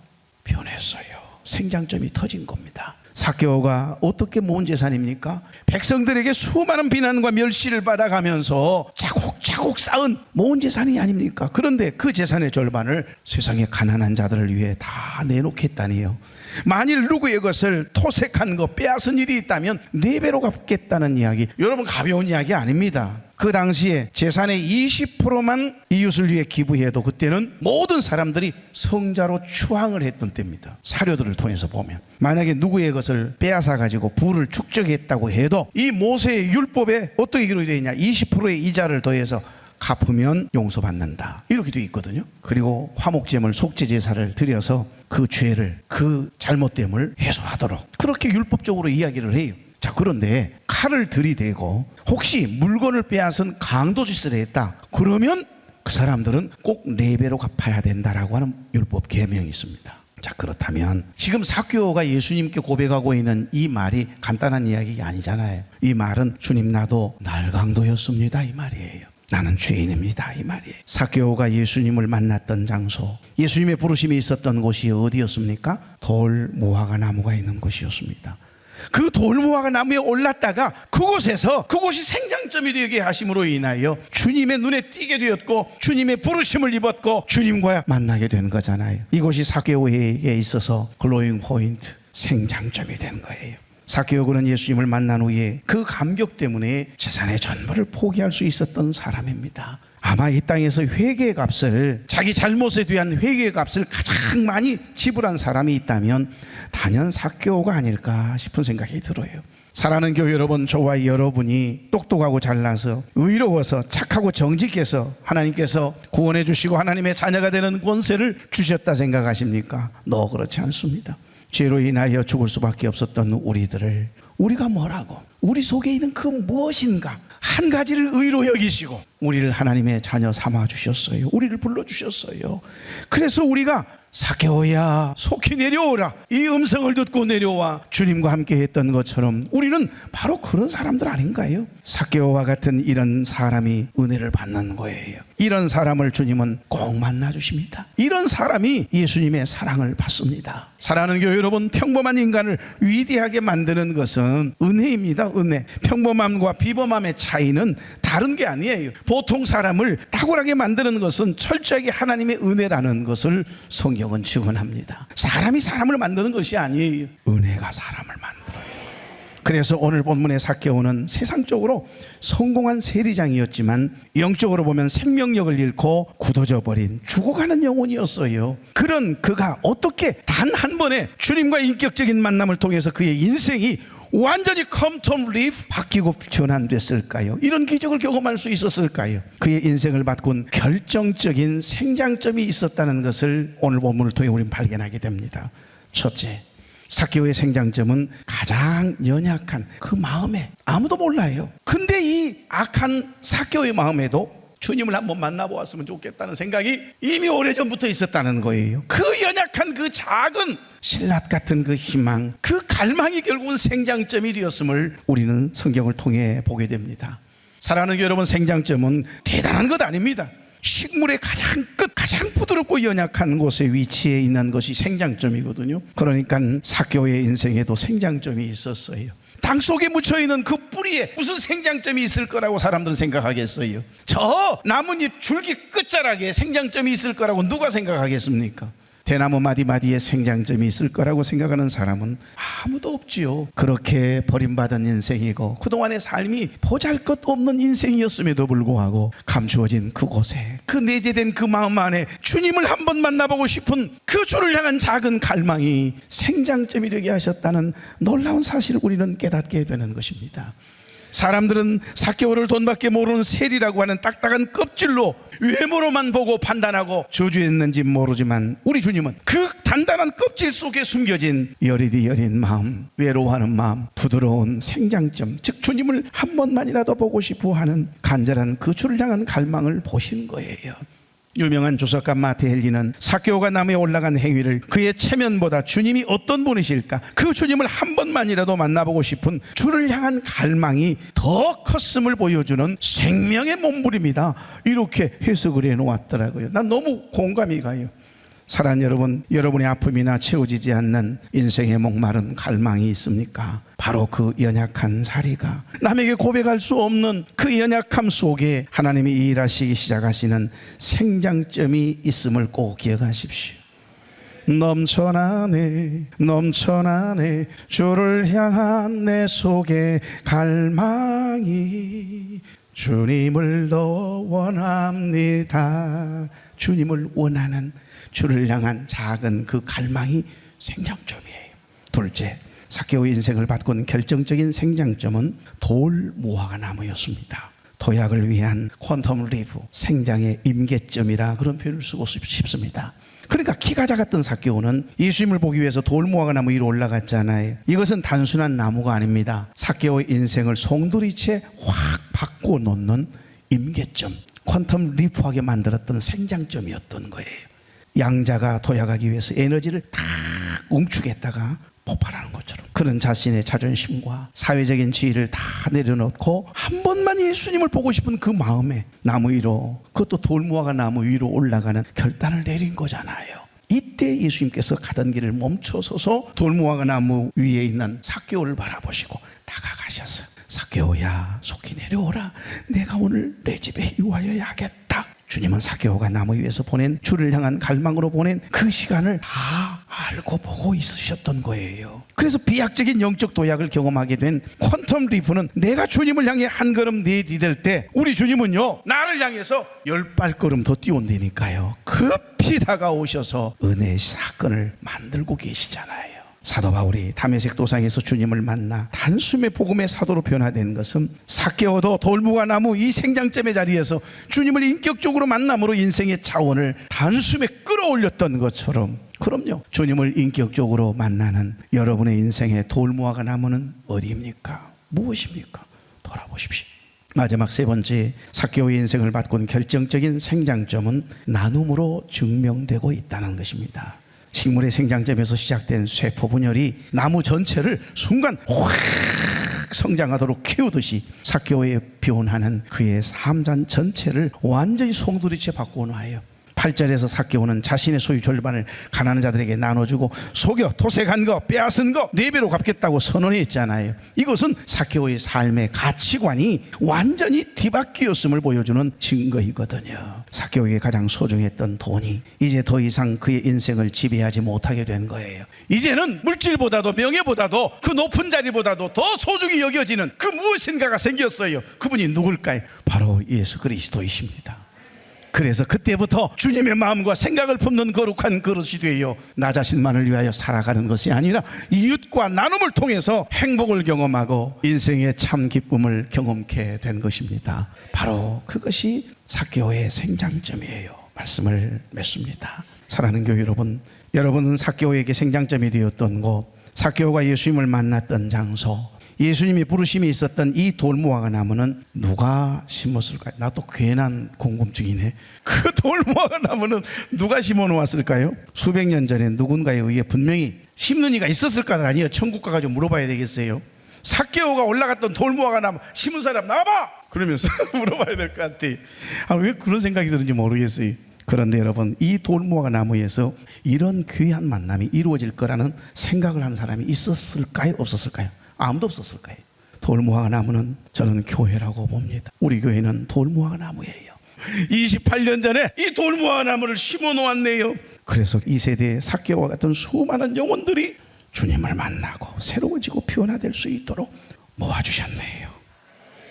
변했어요. 생장점이 터진 겁니다. 삭개오가 어떻게 모은 재산입니까? 백성들에게 수많은 비난과 멸시를 받아가면서 차곡차곡 쌓은 모은 재산이 아닙니까? 그런데 그 재산의 절반을 세상의 가난한 자들을 위해 다 내놓겠다니요. 만일 누구의 것을 토색한 거 빼앗은 일이 있다면 4배로 갚겠다는 이야기. 여러분, 가벼운 이야기 아닙니다. 그 당시에 재산의 20%만 이웃을 위해 기부해도 그때는 모든 사람들이 성자로 추앙을 했던 때입니다. 사료들을 통해서 보면 만약에 누구의 것을 빼앗아 가지고 부를 축적했다고 해도 이 모세의 율법에 어떻게 기록되어 있냐, 20%의 이자를 더해서 갚으면 용서받는다 이렇게 되어 있거든요. 그리고 화목제물 속죄제사를 드려서 그 죄를, 그 잘못됨을 해소하도록 그렇게 율법적으로 이야기를 해요. 자, 그런데 칼을 들이대고 혹시 물건을 빼앗은 강도짓을 했다 그러면 그 사람들은 꼭 4배로 갚아야 된다라고 하는 율법 계명이 있습니다. 자, 그렇다면 지금 삭개오가 예수님께 고백하고 있는 이 말이 간단한 이야기가 아니잖아요. 이 말은 주님, 나도 날강도였습니다 이 말이에요. 나는 죄인입니다 이 말이에요. 삭개오가 예수님을 만났던 장소, 예수님의 부르심이 있었던 곳이 어디였습니까? 돌 무화과 나무가 있는 곳이었습니다. 그 돌무화과 나무에 올랐다가 그곳이 생장점이 되게 하심으로 인하여 주님의 눈에 띄게 되었고 주님의 부르심을 입었고 주님과 만나게 된 거잖아요. 이곳이 삭개오에게 있어서 글로잉 포인트, 생장점이 된 거예요. 삭개오는 예수님을 만난 후에 그 감격 때문에 재산의 전부를 포기할 수 있었던 사람입니다. 아마 이 땅에서 회개의 값을, 자기 잘못에 대한 회개의 값을 가장 많이 지불한 사람이 있다면 단연 삭개오가 아닐까 싶은 생각이 들어요. 사랑하는 교회 여러분, 저와 여러분이 똑똑하고 잘나서 의로워서 착하고 정직해서 하나님께서 구원해 주시고 하나님의 자녀가 되는 권세를 주셨다 생각하십니까? 그렇지 않습니다. 죄로 인하여 죽을 수밖에 없었던 우리들을 우리가 뭐라고, 우리 속에 있는 그 무엇인가 한 가지를 의로 여기시고 우리를 하나님의 자녀 삼아 주셨어요. 우리를 불러주셨어요. 그래서 우리가 삭개오야 속히 내려오라, 이 음성을 듣고 내려와 주님과 함께 했던 것처럼 우리는 바로 그런 사람들 아닌가요? 삭개오와 같은 이런 사람이 은혜를 받는 거예요. 이런 사람을 주님은 꼭 만나주십니다. 이런 사람이 예수님의 사랑을 받습니다. 사랑하는 교회 여러분, 평범한 인간을 위대하게 만드는 것은 은혜입니다. 은혜. 평범함과 비범함의 차이는 다른 게 아니에요. 보통 사람을 탁월하게 만드는 것은 철저하게 하나님의 은혜라는 것을 성경은 증언합니다. 사람이 사람을 만드는 것이 아니에요. 은혜가 사람을 만들어요. 그래서 오늘 본문의 삭개오는 세상적으로 성공한 세리장이었지만 영적으로 보면 생명력을 잃고 굳어져 버린 죽어가는 영혼이었어요. 그런 그가 어떻게 단 한 번의 주님과 인격적인 만남을 통해서 그의 인생이 완전히 come to life, 바뀌고 전환됐을까요? 이런 기적을 경험할 수 있었을까요? 그의 인생을 바꾼 결정적인 생장점이 있었다는 것을 오늘 본문을 통해 우리는 발견하게 됩니다. 첫째, 삭개오의 생장점은 가장 연약한 그 마음에 아무도 몰라요. 근데 이 악한 삭개오의 마음에도 주님을 한번 만나보았으면 좋겠다는 생각이 이미 오래전부터 있었다는 거예요. 그 연약한 그 작은 신라 같은 그 희망, 그 갈망이 결국은 생장점이 되었음을 우리는 성경을 통해 보게 됩니다. 사랑하는 여러분, 생장점은 대단한 것 아닙니다. 식물의 가장 끝, 가장 부드럽고 연약한 곳에 위치해 있는 것이 생장점이거든요. 그러니까 삭개오의 인생에도 생장점이 있었어요. 땅 속에 묻혀있는 그 뿌리에 무슨 생장점이 있을 거라고 사람들은 생각하겠어요? 저 나뭇잎 줄기 끝자락에 생장점이 있을 거라고 누가 생각하겠습니까? 대나무 마디마디에 생장점이 있을 거라고 생각하는 사람은 아무도 없지요. 그렇게 버림받은 인생이고 그동안의 삶이 보잘것없는 인생이었음에도 불구하고 감추어진 그곳에, 그 내재된 그 마음 안에 주님을 한번 만나보고 싶은 그 주를 향한 작은 갈망이 생장점이 되게 하셨다는 놀라운 사실을 우리는 깨닫게 되는 것입니다. 사람들은 삭개오를 돈밖에 모르는 셀이라고 하는 딱딱한 껍질로 외모로만 보고 판단하고 저주했는지 모르지만 우리 주님은 그 단단한 껍질 속에 숨겨진 여리디 여린 마음, 외로워하는 마음, 부드러운 생장점, 즉 주님을 한 번만이라도 보고 싶어 하는 간절한 그 주를 향한 갈망을 보신 거예요. 유명한 주석가 마테헬리는 삭개오가 나무에 올라간 행위를 그의 체면보다 주님이 어떤 분이실까, 그 주님을 한 번만이라도 만나보고 싶은 주를 향한 갈망이 더 컸음을 보여주는 생명의 몸부림이다, 이렇게 해석을 해놓았더라고요. 난 너무 공감이 가요. 사랑하는 여러분, 여러분의 아픔이나 채워지지 않는 인생의 목마른 갈망이 있습니까? 바로 그 연약한 자리가, 남에게 고백할 수 없는 그 연약함 속에 하나님이 일하시기 시작하시는 생장점이 있음을 꼭 기억하십시오. 넘쳐나네 넘쳐나네 주를 향한 내 속의 갈망이 주님을 더 원합니다. 주님을 원하는, 주를 향한 작은 그 갈망이 생장점이에요. 둘째, 삭개오의 인생을 바꾼 결정적인 생장점은 돌 무화과 나무였습니다. 도약을 위한 퀀텀 리프, 생장의 임계점이라 그런 표현을 쓰고 싶습니다. 그러니까 키가 작았던 삭개오는 예수님을 보기 위해서 돌 무화과 나무 위로 올라갔잖아요. 이것은 단순한 나무가 아닙니다. 삭개오의 인생을 송두리째 확 바꿔놓는 임계점, 퀀텀 리프하게 만들었던 생장점이었던 거예요. 양자가 도약하기 위해서 에너지를 다 응축했다가 폭발하는 것처럼, 그런 자신의 자존심과 사회적인 지위를 다 내려놓고 한 번만 예수님을 보고 싶은 그 마음에 나무 위로, 그것도 돌무화과 나무 위로 올라가는 결단을 내린 거잖아요. 이때 예수님께서 가던 길을 멈춰서서 돌무화과 나무 위에 있는 삭개오를 바라보시고 다가가셨어요. 삭개오야, 속히 내려오라. 내가 오늘 내 집에 유하여야겠다. 주님은 삭개오가 나무 위에서 보낸, 주를 향한 갈망으로 보낸 그 시간을 다 알고 보고 있으셨던 거예요. 그래서 비약적인 영적 도약을 경험하게 된 퀀텀 리프는 내가 주님을 향해 한 걸음 내디딜 때 우리 주님은요, 나를 향해서 10발걸음 더 뛰어온다니까요. 급히 다가오셔서 은혜의 사건을 만들고 계시잖아요. 사도 바울이 다메섹 도상에서 주님을 만나 단숨에 복음의 사도로 변화된 것은 삭개오도 돌무화 나무 이 생장점의 자리에서 주님을 인격적으로 만남으로 인생의 차원을 단숨에 끌어올렸던 것처럼, 그럼요, 주님을 인격적으로 만나는 여러분의 인생의 돌무화과 나무는 어디입니까? 무엇입니까? 돌아보십시오. 마지막 세 번째, 삭개오의 인생을 바꾼 결정적인 생장점은 나눔으로 증명되고 있다는 것입니다. 식물의 생장점에서 시작된 쇠포 분열이 나무 전체를 순간 확 성장하도록 키우듯이 삭개오에 표현하는 그의 삶잔 전체를 완전히 송두리째 바꿔놓아요. 8절에서 삭개오는 자신의 소유 절반을 가난한 자들에게 나눠주고 속여 도색한 거 빼앗은 거 4배로 갚겠다고 선언했잖아요. 이것은 삭개오의 삶의 가치관이 완전히 뒤바뀌었음을 보여주는 증거이거든요. 삭개오에게 가장 소중했던 돈이 이제 더 이상 그의 인생을 지배하지 못하게 된 거예요. 이제는 물질보다도 명예보다도 그 높은 자리보다도 더 소중히 여겨지는 그 무엇인가가 생겼어요. 그분이 누굴까요? 바로 예수 그리스도이십니다. 그래서 그때부터 주님의 마음과 생각을 품는 거룩한 그릇이 되어 나 자신만을 위하여 살아가는 것이 아니라 이웃과 나눔을 통해서 행복을 경험하고 인생의 참 기쁨을 경험케 된 것입니다. 바로 그것이 삭개오의 생장점이에요. 말씀을 맺습니다. 사랑하는 교회 여러분, 여러분은 삭개오에게 생장점이 되었던 곳, 삭개오가 예수님을 만났던 장소, 예수님이 부르심이 있었던 이 돌무화과 나무는 누가 심었을까요? 나 또 괜한 궁금증이네. 그 돌무화과 나무는 누가 심어 놓았을까요? 수백 년 전에 누군가에 의해 분명히 심는 이가 있었을까요? 아니요, 천국 가가지고 물어봐야 되겠어요. 삭개오가 올라갔던 돌무화과 나무 심은 사람 나와봐! 그러면서 물어봐야 될 것 같아. 왜 그런 생각이 드는지 모르겠어요. 그런데 여러분, 이 돌무화과 나무에서 이런 귀한 만남이 이루어질 거라는 생각을 하는 사람이 있었을까요? 없었을까요? 아무도 없었을 거예요. 돌무화과 나무는 저는 교회라고 봅니다. 우리 교회는 돌무화과 나무예요. 28년 전에 이 돌무화과 나무를 심어 놓았네요. 그래서 이 세대의 삭개오와 같은 수많은 영혼들이 주님을 만나고 새로워지고 변화될 수 있도록 모아주셨네요.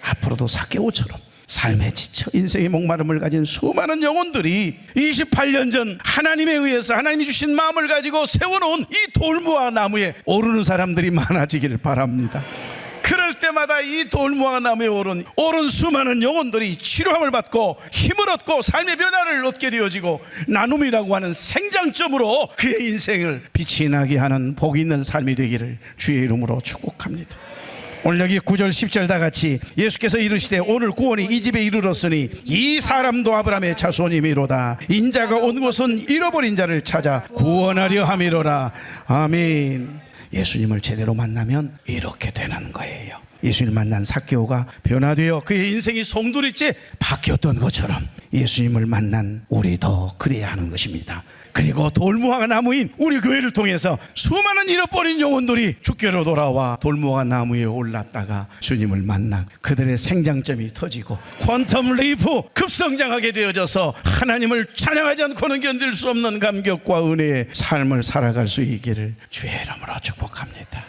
앞으로도 삭개오처럼 삶에 지쳐 인생의 목마름을 가진 수많은 영혼들이 28년 전 하나님에 의해서 하나님이 주신 마음을 가지고 세워놓은 이 돌무화과 나무에 오르는 사람들이 많아지길 바랍니다. 그럴 때 때마다 이 돌무화과 나무에 오른 수많은 영혼들이 치료함을 받고 힘을 얻고 삶의 변화를 얻게 되어지고 나눔이라고 하는 생장점으로 그의 인생을 빛이 나게 하는 복 있는 삶이 되기를 주의 이름으로 축복합니다. 오늘 여기 9절 10절 다 같이 예수께서 이르시되 오늘 구원이 이 집에 이르렀으니 이 사람도 아브라함의 자손이미로다. 인자가 온 곳은 잃어버린 자를 찾아 구원하려 함이로라. 아멘. 예수님을 제대로 만나면 이렇게 되는 거예요. 예수님을 만난 삭개오가 변화되어 그의 인생이 송두리째 바뀌었던 것처럼 예수님을 만난 우리도 그래야 하는 것입니다. 그리고 돌무화과 나무인 우리 교회를 통해서 수많은 잃어버린 영혼들이 주께로 돌아와 돌무화과 나무에 올랐다가 주님을 만나 그들의 생장점이 터지고 퀀텀 레이프 급성장하게 되어져서 하나님을 찬양하지 않고는 견딜 수 없는 감격과 은혜의 삶을 살아갈 수 있기를 주의 이름으로 축복합니다.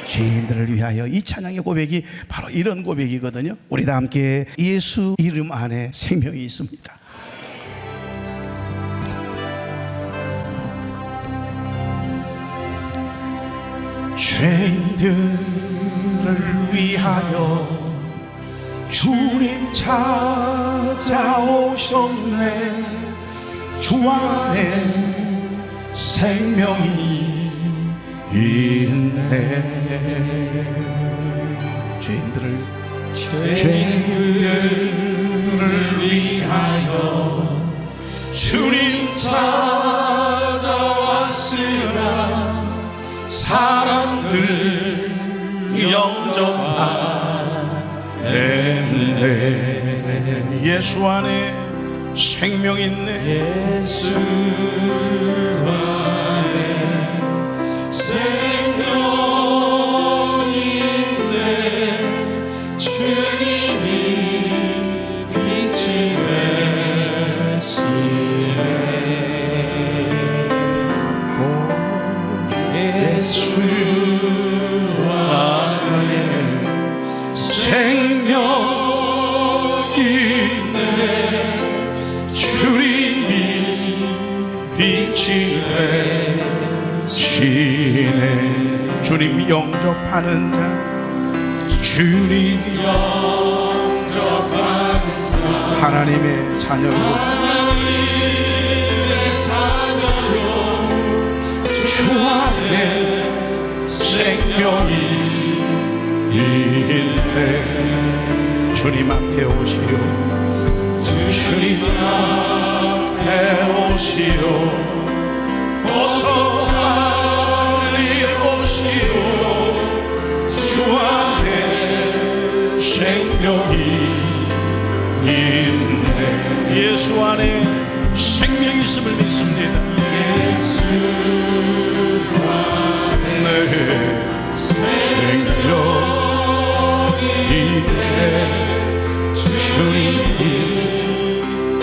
죄인들을 위하여 이 찬양의 고백이 바로 이런 고백이거든요. 우리 다 함께 예수 이름 안에 생명이 있습니다. 죄인들을 위하여 주님 찾아오셨네. 주 안에 생명이 있네. 죄인들을 위하여 주님 찾아왔으나 사람들 영접하네. 예수 안에 생명 있네. 예수 안에 생명 있네. 주님이 빛이 되시네. 예수 안에 생명 있네. 주님이 빛이 되시네. 주님 영접하는 자, 주님 영접하는 자, 하나님의 자녀요, 주 안에 생명이 있네. 주님 앞에 오시오. 주님 앞에 오시오. 어서 빨리 오시오. 주 안에 생명이 있네. 예수 안에 생명이 있음을 믿습니다. 예수 안에 생명이 있네. 주님이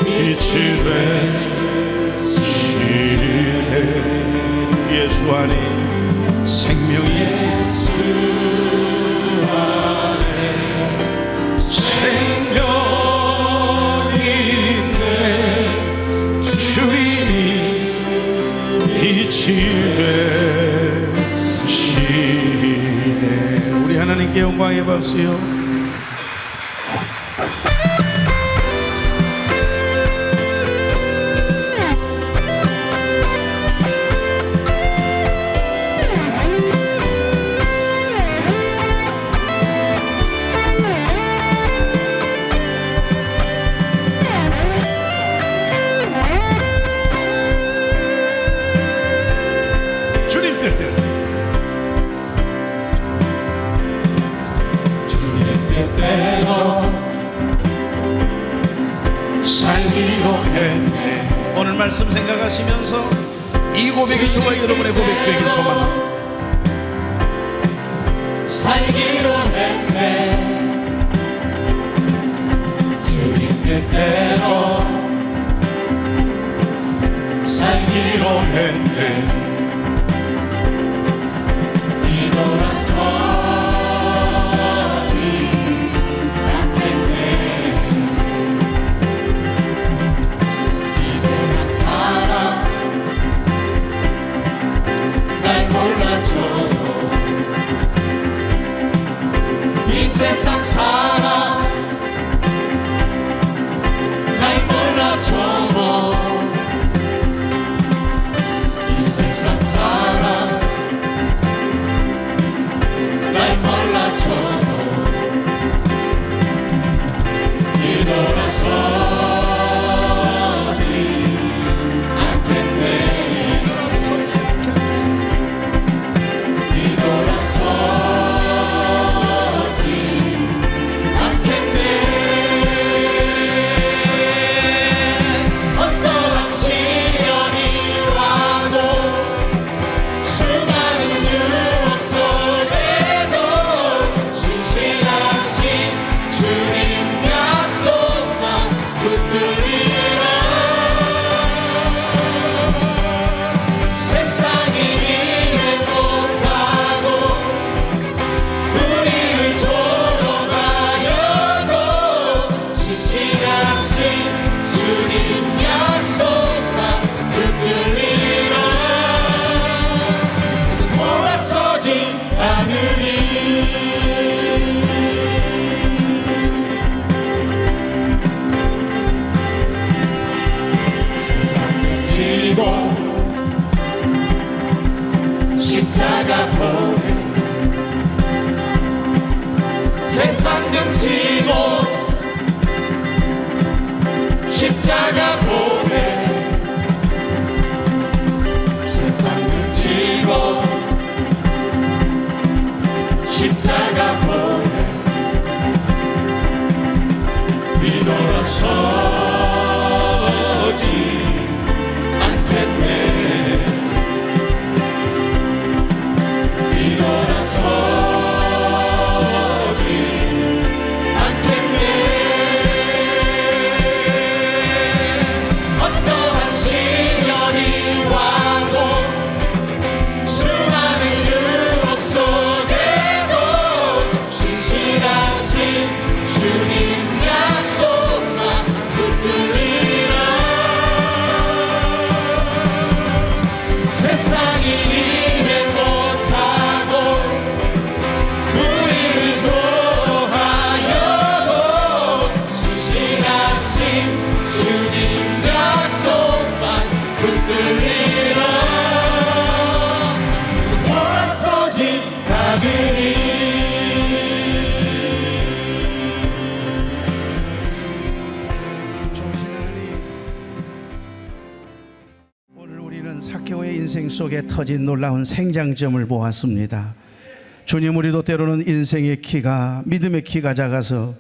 빛이 되시네. 예수 안에 생명이 생명이 있네. 주님이 빛이 되시네. 우리 하나님께 영광의 박수요. 주님 뜻대로 살기로 했네. 오늘 말씀 생각하시면서 이 고백이 저와 여러분의 고백 되길 소망합니다. 살기로 했네. 주님 뜻대로 살기로 했네. 뒤돌아서지 않겠네. 이 세상 사람 날 몰라줘도 이 세상 사람 날 몰라줘도 이 세상 사람 날 몰라줘도 뒤돌아서지 않겠네. 뒤돌아서지 않겠네. 어떠한 시련이 와도 수많은 유혹 속에도 신실하신 주님 약속만 붙들리라. 세상이 이해 못하고 우리를 조롱하여도 신실하신 주님 약속만 붙들리라. 돌아서지 않으리. 세상을 지고 십자가 보내 세상 등지고 십자가 보내 세상 등지고 십자가 보내 뒤돌아서지 않겠네. 뒤돌아서지 않겠네. 어떠한 시련이 와도 수많은 유혹 속에도 신실하신 주님 약속만 붙들리라. 세상이 이해 못하고 우리를 조롱하여도 신실하신 주님 약속만 붙들리라. 돌아서지 않으리. 좋으신 하나님, 오늘 우리는 삭개오의 인생 속에 터진 놀라운 생장점을 보았습니다. 주님, 우리도 때로는 인생의 키가, 믿음의 키가 작아서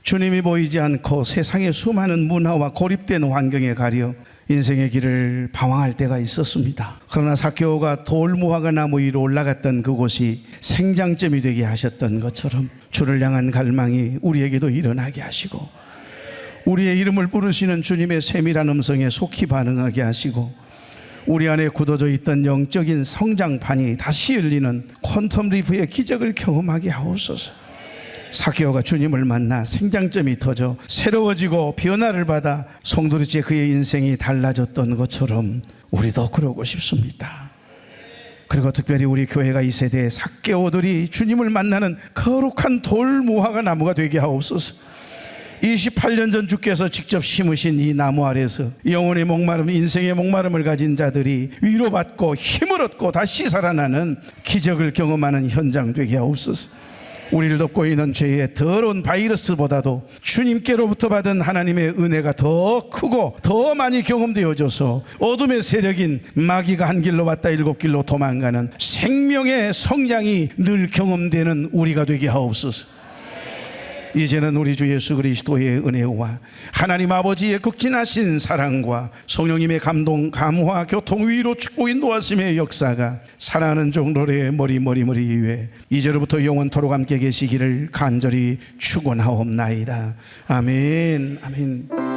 주님이 보이지 않고 세상의 수많은 문화와 고립된 환경에 가려 인생의 길을 방황할 때가 있었습니다. 그러나 삭개오가 돌무화과 나무 위로 올라갔던 그곳이 생장점이 되게 하셨던 것처럼 주를 향한 갈망이 우리에게도 일어나게 하시고, 우리의 이름을 부르시는 주님의 세밀한 음성에 속히 반응하게 하시고, 우리 안에 굳어져 있던 영적인 성장판이 다시 열리는 퀀텀 리프의 기적을 경험하게 하옵소서. 삭개오가 주님을 만나 생장점이 터져 새로워지고 변화를 받아 송두리째 그의 인생이 달라졌던 것처럼 우리도 그러고 싶습니다. 그리고 특별히 우리 교회가 이 세대의 삭개오들이 주님을 만나는 거룩한 돌무화과 나무가 되게 하옵소서. 28년 전 주께서 직접 심으신 이 나무 아래서 영혼의 목마름, 인생의 목마름을 가진 자들이 위로받고 힘을 얻고 다시 살아나는 기적을 경험하는 현장 되게 하옵소서. 우리를 덮고 있는 죄의 더러운 바이러스보다도 주님께로부터 받은 하나님의 은혜가 더 크고 더 많이 경험되어져서 어둠의 세력인 마귀가 한 길로 왔다 일곱 길로 도망가는 생명의 성장이 늘 경험되는 우리가 되게 하옵소서. 이제는 우리 주 예수 그리스도의 은혜와 하나님 아버지의 극진하신 사랑과 성령님의 감동, 감화, 교통, 위로, 축복, 인도하심의 역사가 사랑하는 종로의 머리 위에 이제로부터 영원토록 함께 계시기를 간절히 축원하옵나이다. 아멘. 아멘.